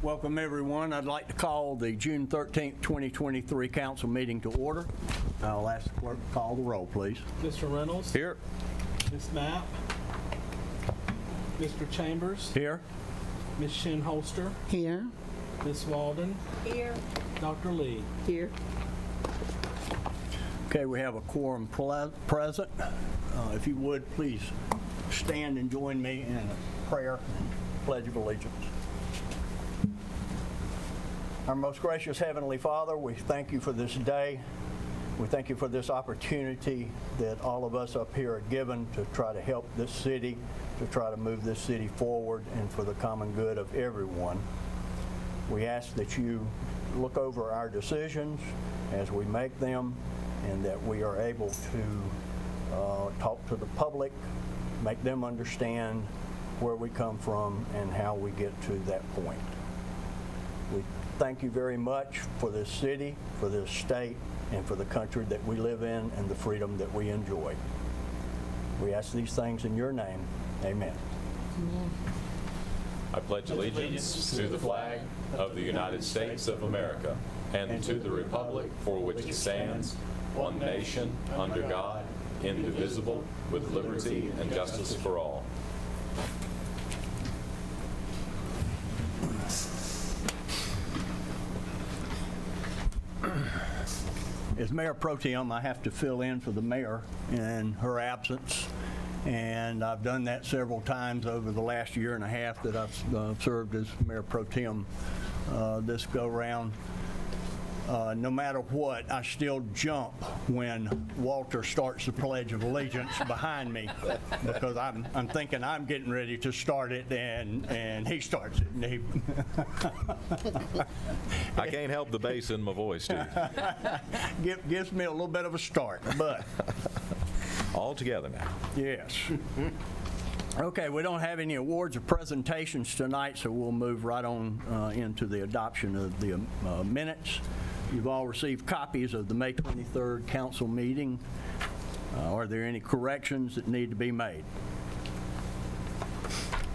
Welcome, everyone. I'd like to call the June 13th, 2023 council meeting to order. I'll ask the clerk to call the roll, please. Mr. Reynolds? Here. Ms. Knapp? Mr. Chambers? Here. Ms. Shinholster? Here. Ms. Walden? Here. Dr. Lee? Here. Okay, we have a quorum present. If you would, please stand and join me in a prayer and pledge of allegiance. Our most gracious Heavenly Father, we thank you for this day. We thank you for this opportunity that all of us up here are given to try to help this city, to try to move this city forward and for the common good of everyone. We ask that you look over our decisions as we make them and that we are able to talk to the public, make them understand where we come from and how we get to that point. We thank you very much for this city, for this state, and for the country that we live in and the freedom that we enjoy. We ask these things in your name. Amen. Amen. I pledge allegiance to the flag of the United States of America and to the republic for which it stands, one nation, under God, indivisible, with liberty and justice for all. As Mayor Pro Tem, I have to fill in for the mayor in her absence, and I've done that several times over the last year and a half that I've served as Mayor Pro Tem this go-round. No matter what, I still jump when Walter starts the Pledge of Allegiance behind me because I'm thinking I'm getting ready to start it, and he starts it. And I can't help the bass in my voice, too. gives me a little bit of a start, but All together now. yes. Okay, we don't have any awards or presentations tonight, so we'll move right on into the adoption of the minutes. You've all received copies of the May 23rd council meeting. Are there any corrections that need to be made?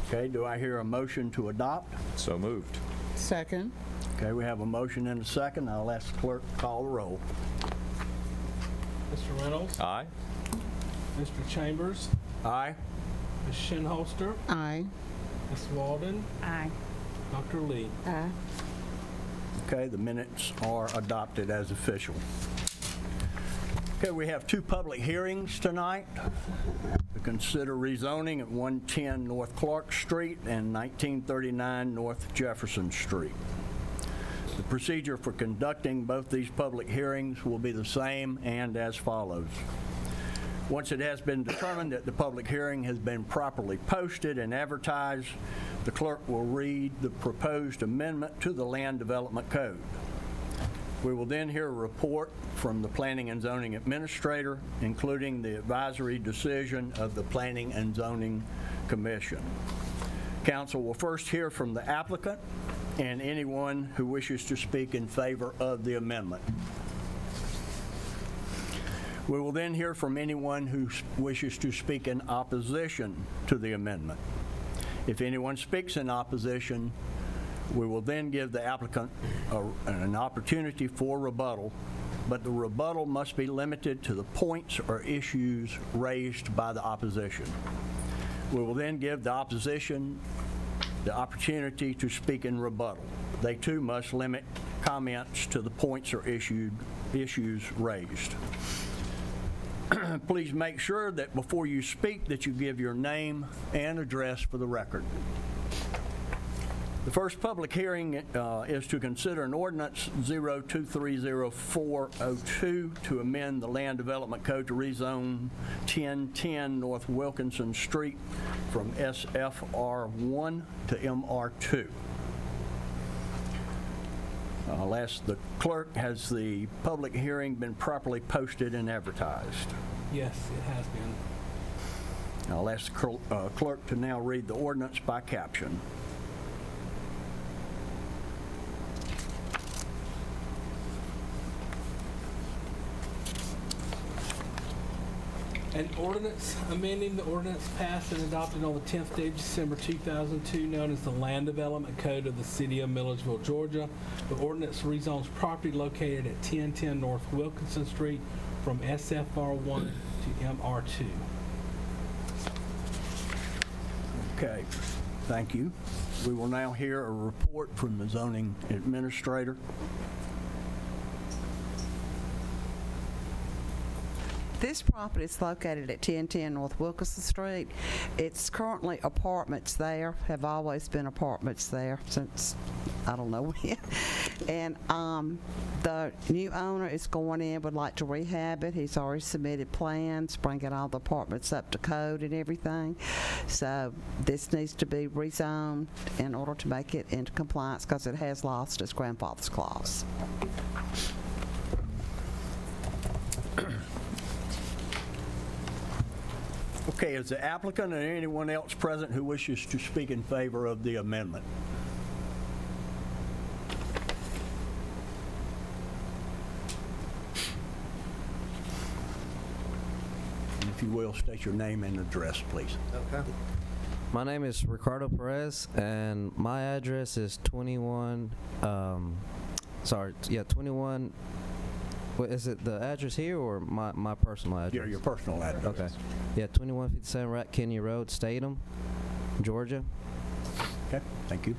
Okay, do I hear a motion to adopt? So moved. Second. Okay, we have a motion and a second. I'll ask the clerk to call the roll. Mr. Reynolds? Aye. Mr. Chambers? Aye. Ms. Shinholster? Aye. Ms. Walden? Aye. Dr. Lee? Aye. Okay, the minutes are adopted as official. Okay, we have two public hearings tonight to consider rezoning at 110 North Clark Street and 1939 North Jefferson Street. The procedure for conducting both these public hearings will be the same and as follows. Once it has been determined that the public hearing has been properly posted and advertised, the clerk will read the proposed amendment to the Land Development Code. We will then hear a report from the Planning and Zoning Administrator, including the advisory decision of the Planning and Zoning Commission. Council will first hear from the applicant and anyone who wishes to speak in favor of the amendment. We will then hear from anyone who wishes to speak in opposition to the amendment. If anyone speaks in opposition, we will then give the applicant an opportunity for rebuttal, but the rebuttal must be limited to the points or issues raised by the opposition. We will then give the opposition the opportunity to speak in rebuttal. They too must limit comments to the points or issues raised. Please make sure that before you speak that you give your name and address for the record. The first public hearing is to consider an ordinance 0230-402 to amend the Land Development Code to rezone 1010 North Wilkinson Street from SFR1 to MR2. I'll ask the clerk, has the public hearing been properly posted and advertised? Yes, it has been. I'll ask the clerk to now read the ordinance by caption. An ordinance amending the ordinance passed and adopted on the 10th day of December 2002, known as the Land Development Code of the City of Milledgeville, Georgia. The ordinance rezones property located at 1010 North Wilkinson Street from SFR1 to MR2. Okay, thank you. We will now hear a report from the zoning administrator. This property is located at 1010 North Wilkinson Street. It's currently apartments there, have always been apartments there since, I don't know when. And the new owner is going in, would like to rehab it. He's already submitted plans, bringing all the apartments up to code and everything. So this needs to be rezoned in order to make it into compliance because it has lost its grandfather's clause. Okay, is the applicant and anyone else present who wishes to speak in favor of the amendment? And if you will, state your name and address, please. Okay. My name is Ricardo Perez, and my address is 21, 21, what, is it the address here or my personal address? Your personal address. Okay. Yeah, 2157 Rat Kenny Road, Statham, Georgia. Okay, thank you.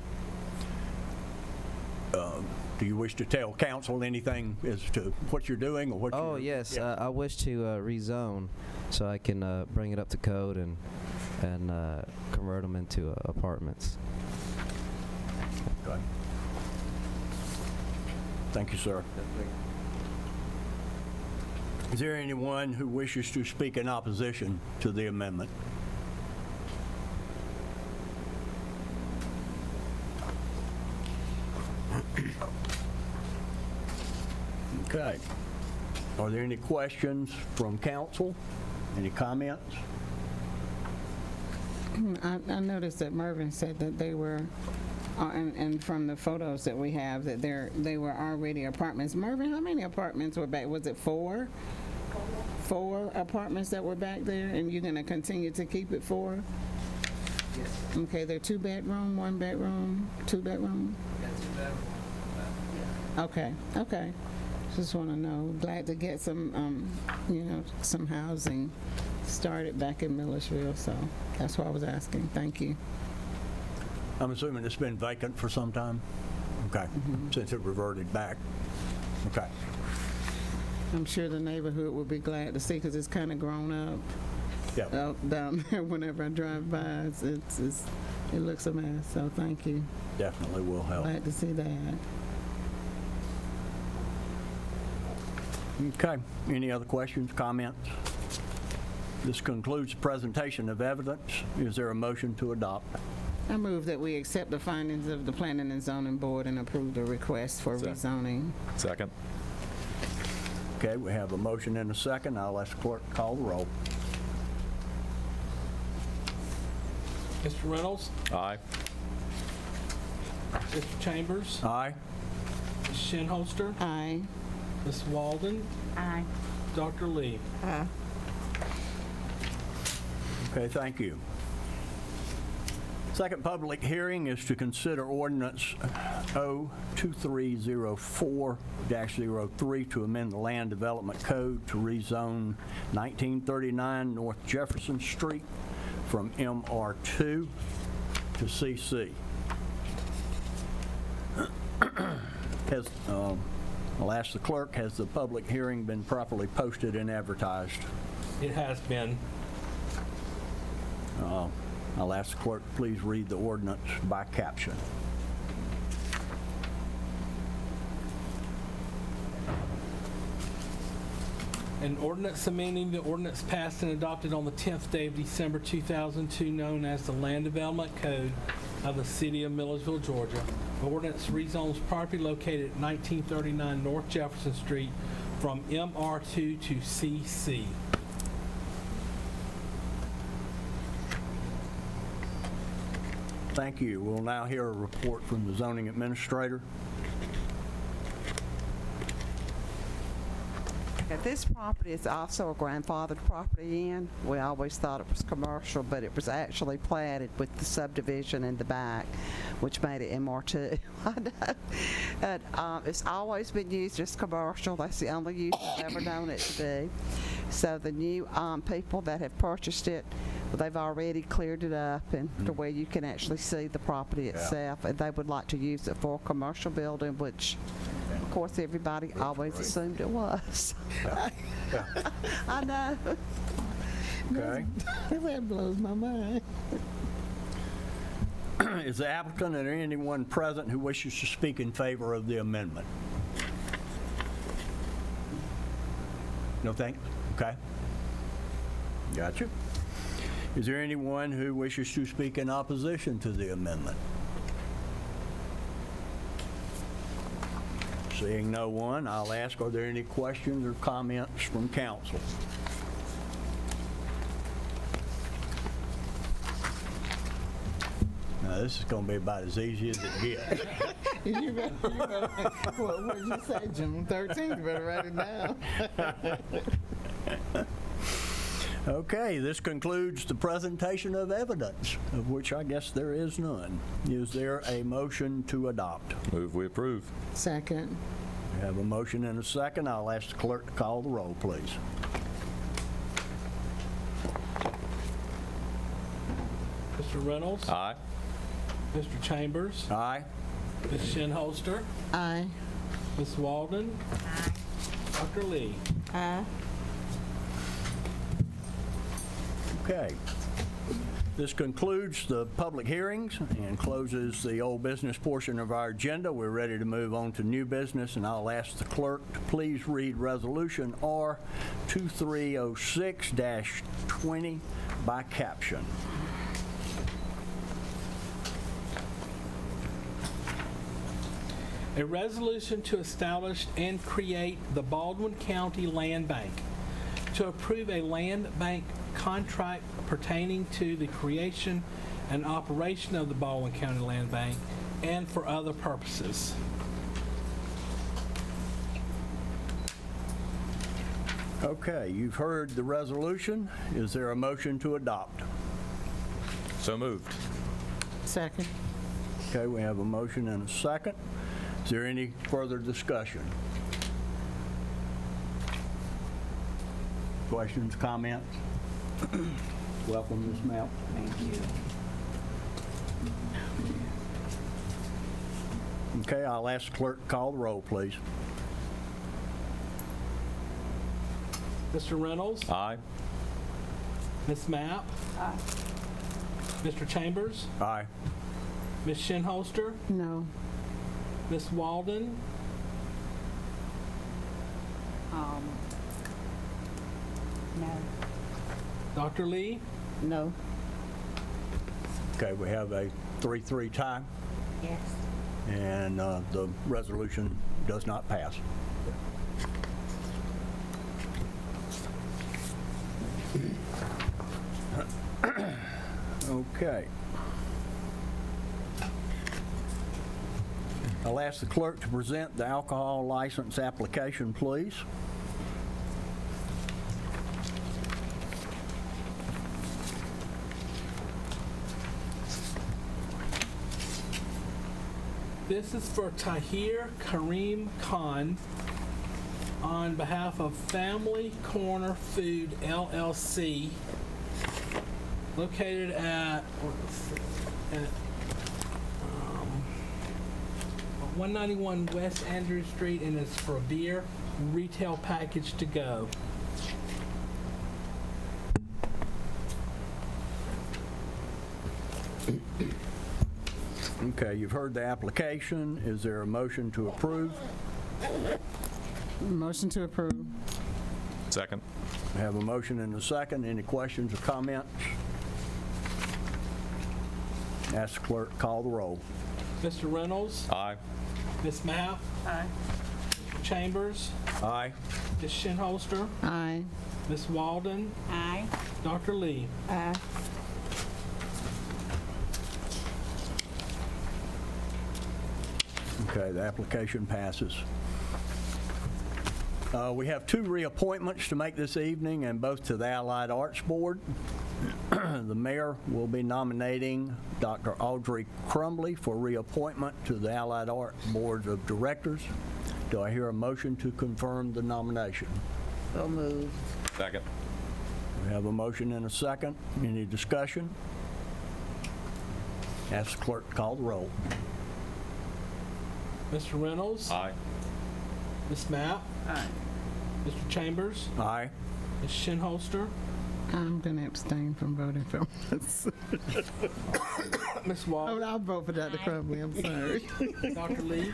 Do you wish to tell council anything as to what you're doing or what you're... Oh, yes. Yeah. I wish to rezone so I can bring it up to code and convert them into apartments. Okay. Thank you, sir. Is there anyone who wishes to speak in opposition to the amendment? Okay. Are there any questions from council? Any comments? I noticed that Mervin said that they were, and from the photos that we have, that they were already apartments. Mervin, how many apartments were back? Was it 4? 4 apartments that were back there, and you're going to continue to keep it 4? Yes. Okay, they're 2-bedroom, 1-bedroom, 2-bedroom? Yeah, 2-bedroom. Okay, okay. Just want to know. Glad to get some, some housing started back in Milledgeville, so that's why I was asking. Thank you. I'm assuming it's been vacant for some time? Okay, since it reverted back. Okay. I'm sure the neighborhood will be glad to see because it's kind of grown up. Yeah. Out down there whenever I drive by. It looks a mess, so thank you. Definitely will help. Glad to see that. Okay. Any other questions, comments? This concludes the presentation of evidence. Is there a motion to adopt? I move that we accept the findings of the Planning and Zoning Board and approve the request for rezoning. Second. Okay, we have a motion and a second. I'll ask the clerk to call the roll. Mr. Reynolds? Aye. Mr. Chambers? Aye. Ms. Shinholster? Aye. Ms. Walden? Aye. Dr. Lee? Aye. Okay, thank you. Second public hearing is to consider ordinance 02304-03 to amend the Land Development Code to rezone 1939 North Jefferson Street from MR2 to CC. I'll ask the clerk, has the public hearing been properly posted and advertised? It has been. I'll ask the clerk, please read the ordinance by caption. An ordinance amending the ordinance passed and adopted on the 10th day of December 2002, known as the Land Development Code of the City of Milledgeville, Georgia. The ordinance rezones property located at 1939 North Jefferson Street from MR2 to CC. Thank you. We'll now hear a report from the zoning administrator. Okay, this property is also a grandfathered property in. We always thought it was commercial, but it was actually platted with the subdivision in the back, which made it MR2. I know. And, it's always been used as commercial. That's the only use I've ever known it to be. So the new people that have purchased it, they've already cleared it up and to where you can actually see the property itself. And they would like to use it for a commercial building, which, of course, everybody always assumed it was. I know. Okay. That blows my mind. Is the applicant or anyone present who wishes to speak in favor of the amendment? No thanks? Okay. Gotcha. Is there anyone who wishes to speak in opposition to the amendment? Seeing no one, I'll ask, are there any questions or comments from council? Now, this is going to be about as easy as it gets. You better, what did you say, June 13th? You better write it down. Okay, this concludes the presentation of evidence, of which I guess there is none. Is there a motion to adopt? Move we approve. Second. We have a motion and a second. I'll ask the clerk to call the roll, please. Mr. Reynolds? Aye. Mr. Chambers? Aye. Ms. Shinholster? Aye. Ms. Walden? Dr. Lee? Aye. Okay. This concludes the public hearings and closes the old business portion of our agenda. We're ready to move on to new business, and I'll ask the clerk to please read Resolution R 2306-20 by caption. A resolution to establish and create the Baldwin County Land Bank, to approve a land bank contract pertaining to the creation and operation of the Baldwin County Land Bank, and for other purposes. Okay, you've heard the resolution. Is there a motion to adopt? So moved. Second. Okay, we have a motion and a second. Is there any further discussion? Questions, comments? Welcome, Ms. Mount. Thank you. Okay, I'll ask the clerk to call the roll, please. Mr. Reynolds? Aye. Ms. Mapp? Aye. Mr. Chambers? Aye. Ms. Shinholster? No. Ms. Walden? No. Dr. Lee? No. Okay, we have a 3-3 tie, Yes. and the resolution does not pass. Okay. I'll ask the clerk to present the alcohol license application, please. This is for Tahir Kareem Khan on behalf of Family Corner Food LLC, located at 191 West Andrews Street, and it's for beer retail package to go. Okay, you've heard the application. Is there a motion to approve? Motion to approve. Second. We have a motion and a second. Any questions or comments? Ask the clerk to call the roll. Mr. Reynolds? Aye. Ms. Mapp? Aye. Mr. Chambers? Aye. Ms. Shinholster? Aye. Ms. Walden? Aye. Dr. Lee? Aye. Okay, the application passes. We have two reappointments to make this evening, and both to the Allied Arts Board. The mayor will be nominating Dr. Audrey Crumbly for reappointment to the Allied Arts Board of Directors. Do I hear a motion to confirm the nomination? So moved. Second. We have a motion and a second. Any discussion? Ask the clerk to call the roll. Mr. Reynolds? Aye. Ms. Mapp? Aye. Mr. Chambers? Aye. Ms. Shinholster? I'm going to abstain from voting for this. Ms. Oh, Walden? I'll vote for Dr. Crumbly, I'm sorry. Dr. Lee?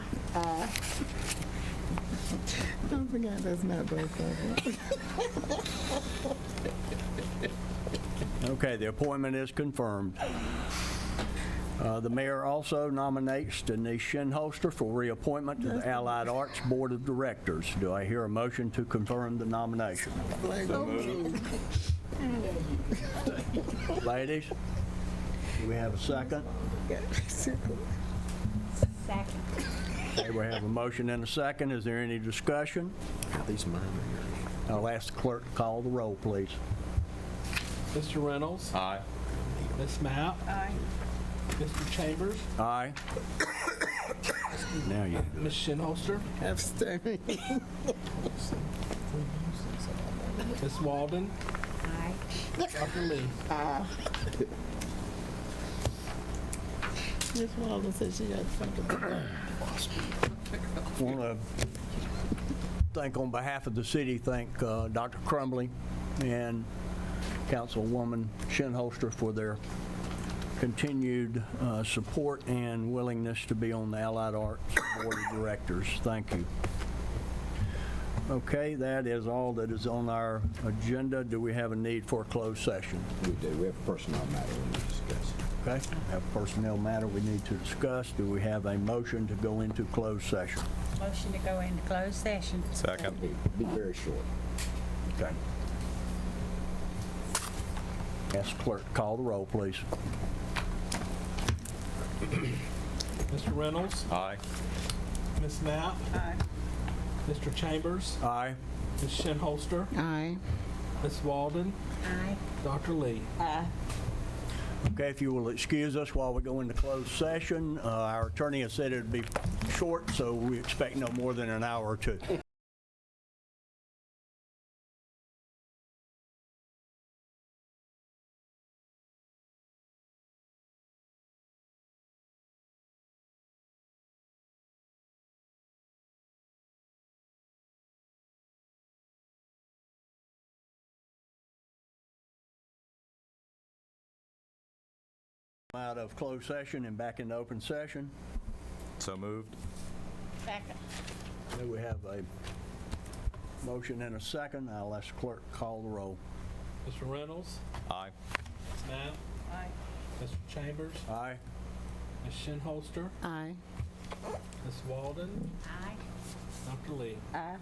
Don't forget that's not both of them. Okay, the appointment is confirmed. The mayor also nominates Denise Shinholster for reappointment to the Allied Arts Board of Directors. Do I hear a motion to confirm the nomination? Ladies, do we have a second? Second. Okay, we have a motion and a second. Is there any discussion? I'll ask the clerk to call the roll, please. Mr. Reynolds? Aye. Ms. Mapp? Aye. Mr. Chambers? Aye. Now you do it. Ms. Shinholster? Abstain. Ms. Walden? Aye. Dr. Lee? Ms. Walden said she got something. Want to thank on behalf of the city, thank Dr. Crumbly and Councilwoman Shinholster for their continued support and willingness to be on the Allied Arts Board of Directors. Thank you. Okay, that is all that is on our agenda. Do we have a need for a closed session? We do. We have a personnel matter we need to discuss. Okay, we have a personnel matter we need to discuss. Do we have a motion to go into closed session? Motion to go into closed session. Second. Be very short. Okay. Ask the clerk to call the roll, please. Mr. Reynolds? Aye. Ms. Mapp? Aye. Mr. Chambers? Aye. Ms. Shinholster? Aye. Ms. Walden? Aye. Dr. Lee? Aye. Okay, if you will excuse us while we go into closed session. Our attorney has said it'd be short, so we expect no more than an hour or two. Out of closed session and back into open session. So moved. Second. Okay, we have a motion and a second. I'll ask the clerk to call the roll. Mr. Reynolds? Aye. Ms. Mapp? Aye. Mr. Chambers? Aye. Ms. Shinholster? Aye. Ms. Walden? Aye. Dr. Lee? Aye.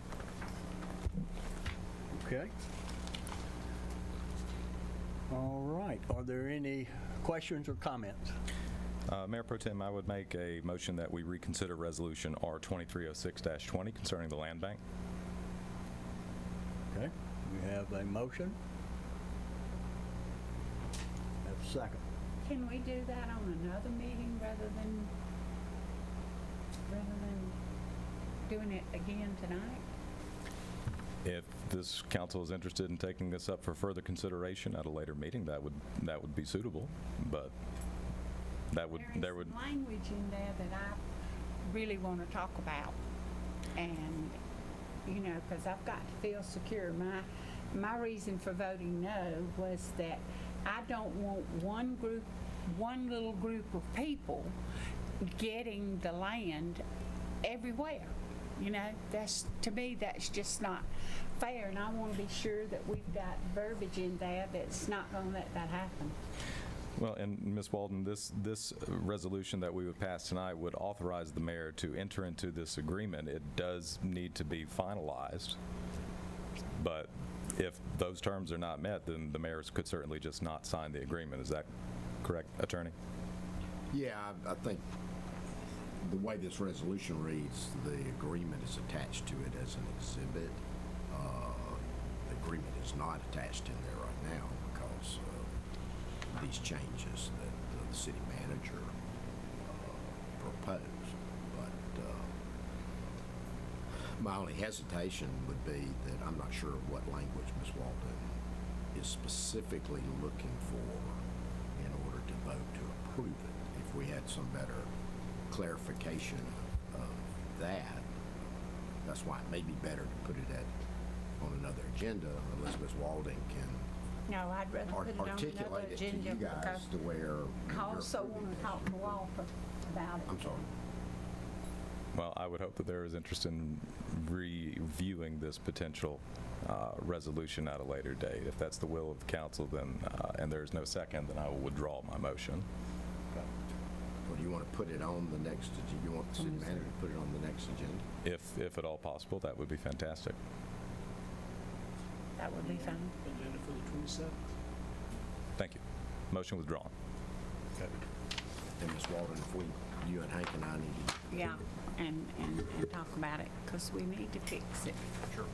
Okay. All right. Are there any questions or comments? Mayor Pro Tem, I would make a motion that we reconsider Resolution R2306-20 concerning the land bank. Okay. We have a motion. Have a second. Can we do that on another meeting rather than doing it again tonight? If this council is interested in taking this up for further consideration at a later meeting, that would be suitable, but there would There is some language in there that I really want to talk about. And, you know, because I've got to feel secure. My reason for voting no was that I don't want one little group of people getting the land everywhere. You know, to me, that's just not fair, and I want to be sure that we've got verbiage in there that's not going to let that happen. Well, and Ms. Walden, this resolution that we would pass tonight would authorize the mayor to enter into this agreement. It does need to be finalized, but if those terms are not met, then the mayor could certainly just not sign the agreement. Is that correct, Attorney? Yeah, I think the way this resolution reads, the agreement is attached to it as an exhibit. The agreement is not attached in there right now because of these changes that the city manager proposed. But my only hesitation would be that I'm not sure what language Ms. Walden is specifically looking for in order to vote to approve it. If we had some better clarification of that, that's why it may be better to put it on another agenda unless Ms. Walden can No, I'd rather put it on another articulate it to agenda you guys because to where I you're also approving want it. to talk to Walter about it. I'm sorry. Well, I would hope that there is interest in reviewing this potential resolution at a later date. If that's the will of the council, then, and there's no second, then I will withdraw my motion. Or do you want to put it on the next, do you want the city manager to put it on the next agenda? If at all possible, that would be fantastic. That would be fine. Agenda for the 27th. Thank you. Motion withdrawn. And Ms. Walden, if you and Hank and I need to. Yeah, and talk about it because we need to fix it. Sure.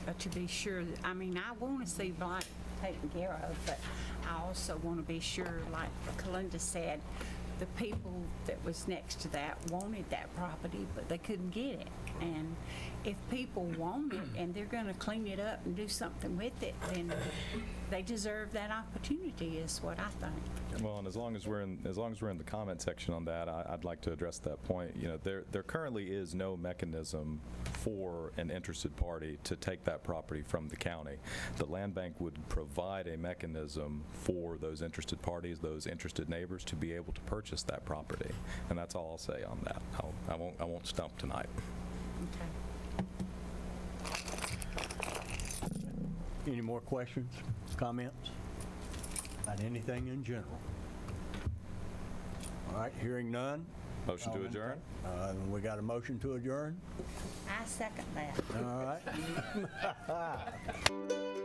But to be sure, I mean, I want to see Blight taken care of, but I also want to be sure, like Kalinda said, the people that was next to that wanted that property, but they couldn't get it. And if people want it and they're going to clean it up and do something with it, then they deserve that opportunity, is what I think. Well, and as long as we're in the comment section on that, I'd like to address that point. You know, there currently is no mechanism for an interested party to take that property from the county. The land bank would provide a mechanism for those interested parties, those interested neighbors, to be able to purchase that property. And that's all I'll say on that. I won't stump tonight. Okay. Any more questions, comments about anything in general? All right, hearing none. Motion to adjourn? We got a motion to adjourn? I second that. All right.